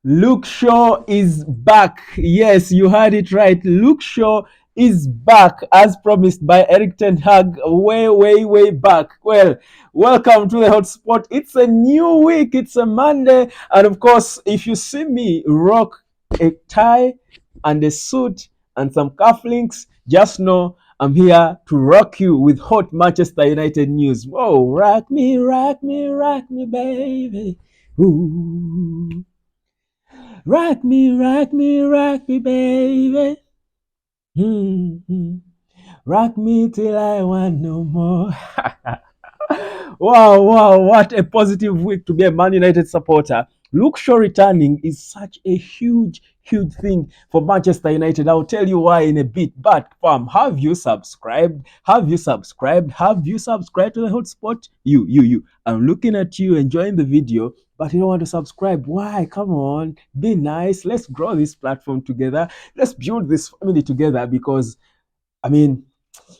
Luke Shaw is back. Yes, you heard it right. Luke Shaw is back as promised by Eric Ten Hag way back. Well, welcome to the hotspot. It's a new week. It's a Monday. And of course, if you see me rock a tie and a suit and some cufflinks, just know I'm here to rock you with hot Manchester United news. Whoa, rock me, baby. Ooh. Rock me, baby. Mm-hmm. Rock me till I want no more. Wow, what a positive week to be a Man United supporter. Luke Shaw returning is such a huge thing for Manchester United. I'll tell you why in a bit. But, fam, have you subscribed? Have you subscribed? Have you subscribed to the hotspot? You. I'm looking at you enjoying the video, but you don't want to subscribe. Why? Come on, be nice. Let's grow this platform together. Let's build this family together because, I mean,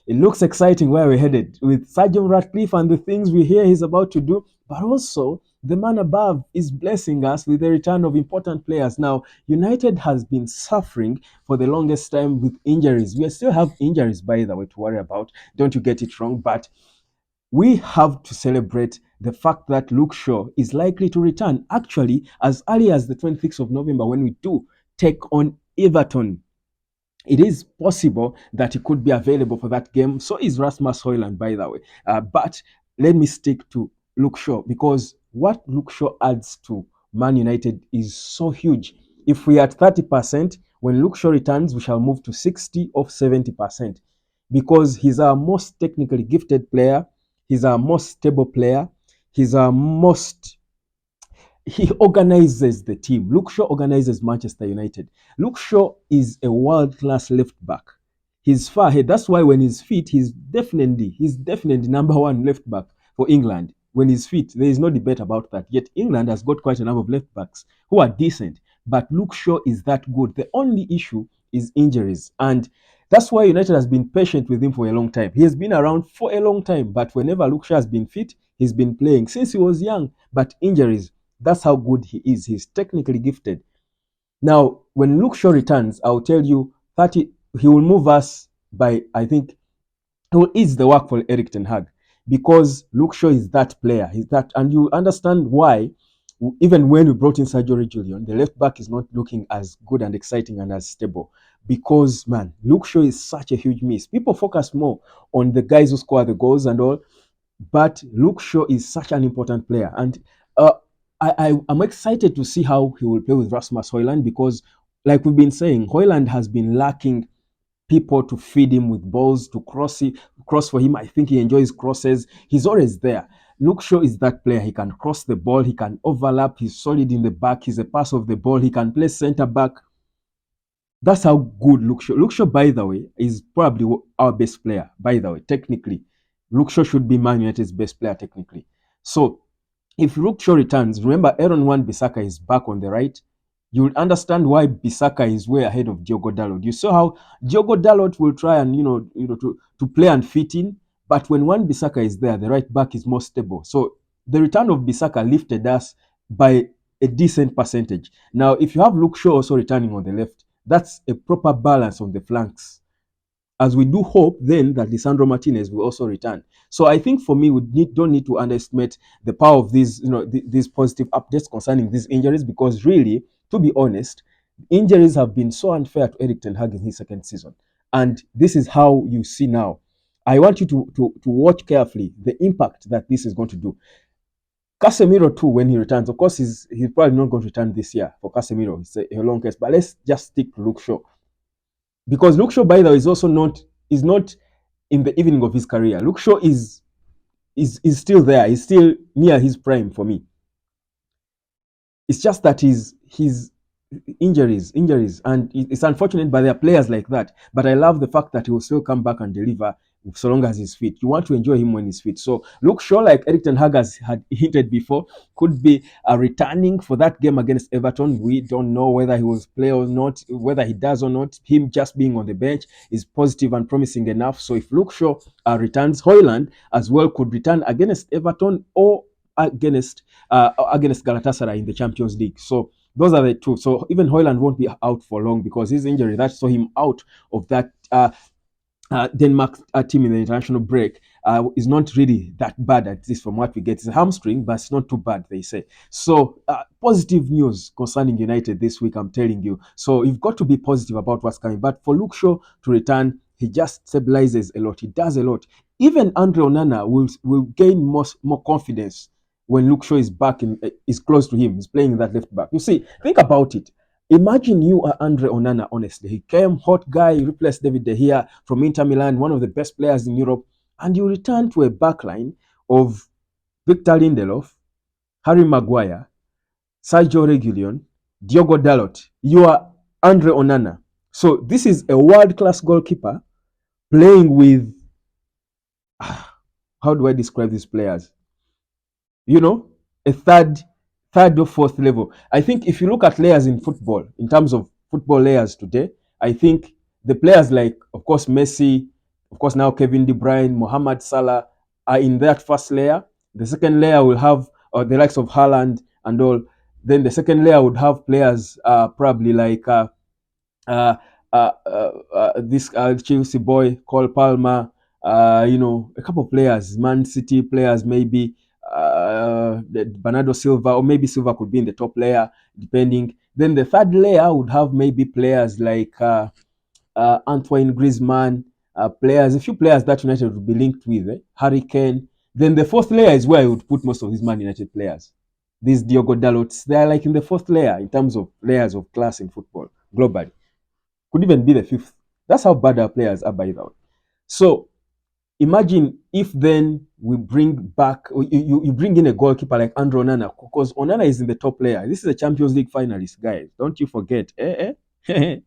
it looks exciting where we're headed with Sergeant Ratcliffe and the things we hear he's about to do, but also the man above is blessing us with the return of important players. Now, United has been suffering for the longest time with injuries. We still have injuries, by the way, to worry about. Don't you get it wrong, but we have to celebrate the fact that Luke Shaw is likely to return actually as early as the 26th of November when we do take on Everton. It is possible that he could be available for that game. So is Rasmus Højlund, by the way. But let me stick to Luke Shaw because what Luke Shaw adds to Man United is so huge. If we are at 30%, when Luke Shaw returns, we shall move to 60 or 70% because he's our most technically gifted player. He's our most stable player. He's our most he organizes the team. Luke Shaw organizes Manchester United. Luke Shaw is a world-class left back. He's far ahead. That's why when he's fit, he's definitely number one left back for England. When he's fit, there is no debate about that. Yet England has got quite a number of left backs who are decent, but Luke Shaw is that good. The only issue is injuries, and that's why United has been patient with him for a long time. He has been around for a long time, but whenever Luke Shaw has been fit, he's been playing since he was young. But injuries, that's how good he is. He's technically gifted. Now, when Luke Shaw returns, I'll tell you 30, he will move us by, I think, he will ease the work for Eric Ten Hag because Luke Shaw is that player. He's that, and you understand why. Even when we brought in Sergio Reguilon, the left back is not looking as good and exciting and as stable because, man, Luke Shaw is such a huge miss. People focus more on the guys who score the goals and all, but Luke Shaw is such an important player, and uh, I'm excited to see how he will play with Rasmus Højlund because, like we've been saying, Højlund has been lacking people to feed him with balls to cross for him. I think he enjoys crosses. He's always there. Luke Shaw is that player. He can cross the ball. He can overlap. He's solid in the back. He's a pass of the ball. He can play center back. That's how good Luke Shaw. Luke Shaw, by the way, is probably our best player. By the way, technically, Luke Shaw should be Man United's best player technically. So if Luke Shaw returns, remember Aaron Wan-Bissaka is back on the right. You'll understand why Bissaka is way ahead of Diogo Dalot. You saw how Diogo Dalot will try and to play and fit in, but when Wan-Bissaka is there, the right back is more stable. So the return of Bissaka lifted us by a decent percentage. Now, if you have Luke Shaw also returning on the left, that's a proper balance on the flanks. As we do hope then that Lisandro Martinez will also return. So I think for me, don't need to underestimate the power of these, these positive updates concerning these injuries because really, to be honest, injuries have been so unfair to Eric Ten Hag in his second season. And this is how you see now. I want you to watch carefully the impact that this is going to do. Casemiro too, when he returns, of course, he's probably not going to return this year for Casemiro. It's a long case, but let's just stick to Luke Shaw because Luke Shaw, by the way, is not in the evening of his career. Luke Shaw is still there. He's still near his prime for me. It's just that his injuries, and it's unfortunate, but there are players like that. But I love the fact that he will still come back and deliver so long as he's fit. You want to enjoy him when he's fit. So Luke Shaw, like Eric Ten Hag had hinted before, could be returning for that game against Everton. We don't know whether he will play or not, whether he does or not. Him just being on the bench is positive and promising enough. So if Luke Shaw returns, Højlund as well could return against Everton or against Galatasaray in the Champions League. So Those are the two. So even Hoyland won't be out for long because his injury that saw him out of that Denmark team in the international break is not really that bad, at least from what we get. It's a hamstring, but it's not too bad, they say. So, positive news concerning United this week, I'm telling you. So, you've got to be positive about what's coming. But for Luke Shaw to return, he just stabilizes a lot. He does a lot. Even Andre Onana will gain more confidence when Luke Shaw is back is close to him. He's playing in that left back. You see, think about it. Imagine you are Andre Onana, honestly. He came hot guy, he replaced David De Gea from Inter Milan, one of the best players in Europe, and you return to a backline of Victor Lindelof, Harry Maguire, Sergio Reguilon, Diogo Dalot. You are Andre Onana. So this is a world-class goalkeeper playing with, how do I describe these players? You know, a third or fourth level. I think if you look at layers in football, in terms of football layers today, I think the players like, of course, Messi, of course, now Kevin De Bruyne, Mohamed Salah are in that first layer. The second layer will have the likes of Haaland and all. Then the second layer would have players probably like uh, this Chelsea boy, Cole Palmer, a couple of players, Man City players, maybe Bernardo Silva, or maybe Silva could be in the top layer, depending. Then the third layer would have maybe players like Antoine Griezmann, a few players that United would be linked with, Harry Kane. Then the fourth layer is where I would put most of these Man United players. These Diogo Dalots, they are like in the fourth layer in terms of layers of class in football globally. Could even be the fifth. That's how bad our players are by the way. So imagine if then we bring back, you bring in a goalkeeper like Andrew Onana, because Onana is in the top layer. This is a Champions League finalist, guys. Don't you forget. Onana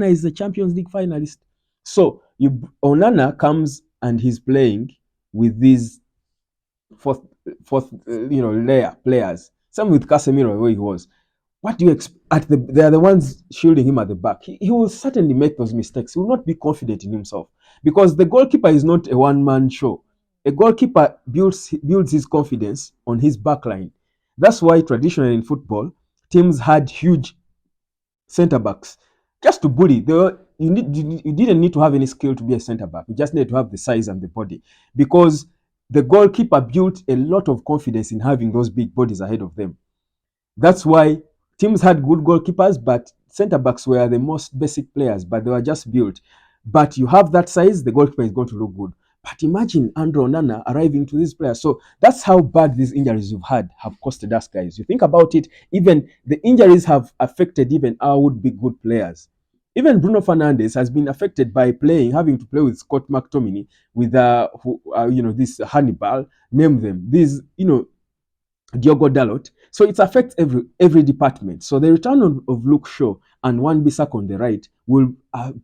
is the Champions League finalist. So Onana comes and he's playing with these fourth layer players. Same with Casemiro where he was. What do you expect? They are the ones shielding him at the back. He will certainly make those mistakes. He will not be confident in himself because the goalkeeper is not a one-man show. A goalkeeper builds his confidence on his backline. That's why traditionally in football, teams had huge centre backs just to bully. You didn't need to have any skill to be a centre back. You just need to have the size and the body because the goalkeeper built a lot of confidence in having those big bodies ahead of them. That's why teams had good goalkeepers, but centre backs were the most basic players, but they were just built. But you have that size, the goalkeeper is going to look good. But imagine Andrew Onana arriving to these players. So that's how bad these injuries you've had have costed us, guys. You think about it, even the injuries have affected even our would be good players. Even Bruno Fernandes has been affected by having to play with Scott McTominay, with this Hannibal, name them. These, Diogo Dalot. So it affects every department. So the return of Luke Shaw and Wan Bissaka on the right will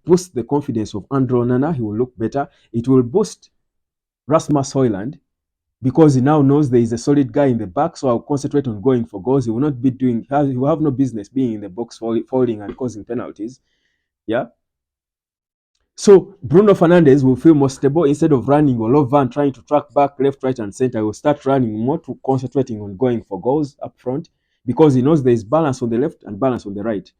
boost the confidence of Andrew Onana. He will look better. It will boost Rasmus Højlund because he now knows there is a solid guy in the back. So I'll concentrate on going for goals. He will not be he will have no business being in the box folding and causing penalties. Yeah. So Bruno Fernandes will feel more stable instead of running all over and trying to track back left, right, and center. He will start running more to concentrating on going for goals up front because he knows there is balance on the left and balance on the right.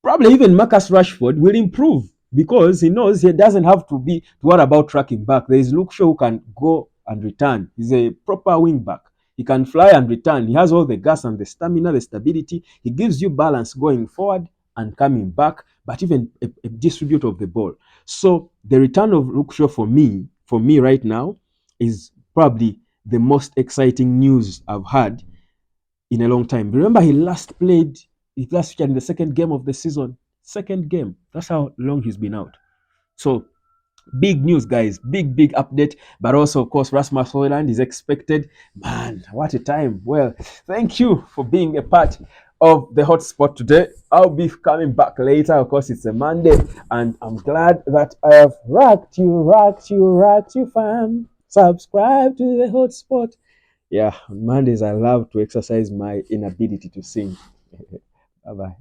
Probably even Marcus Rashford will improve because he knows he doesn't have to worry about tracking back. There is Luke Shaw who can go and return. He's a proper wing back. He can fly and return. He has all the gas and the stamina, the stability. He gives you balance going forward and coming back, but even a distributor of the ball. So the return of Luke Shaw for me right now, is probably the most exciting news I've had in a long time. Remember, he last featured in the second game of the season. Second game. That's how long he's been out. So big news, guys. Big update. But also, of course, Rasmus Højlund is expected. Man, what a time. Well, thank you for being a part of the hotspot today. I'll be coming back later. Of course, it's a Monday, and I'm glad that I have rocked you, fam. Subscribe to the hotspot. Yeah, on Mondays I love to exercise my inability to sing. Bye bye.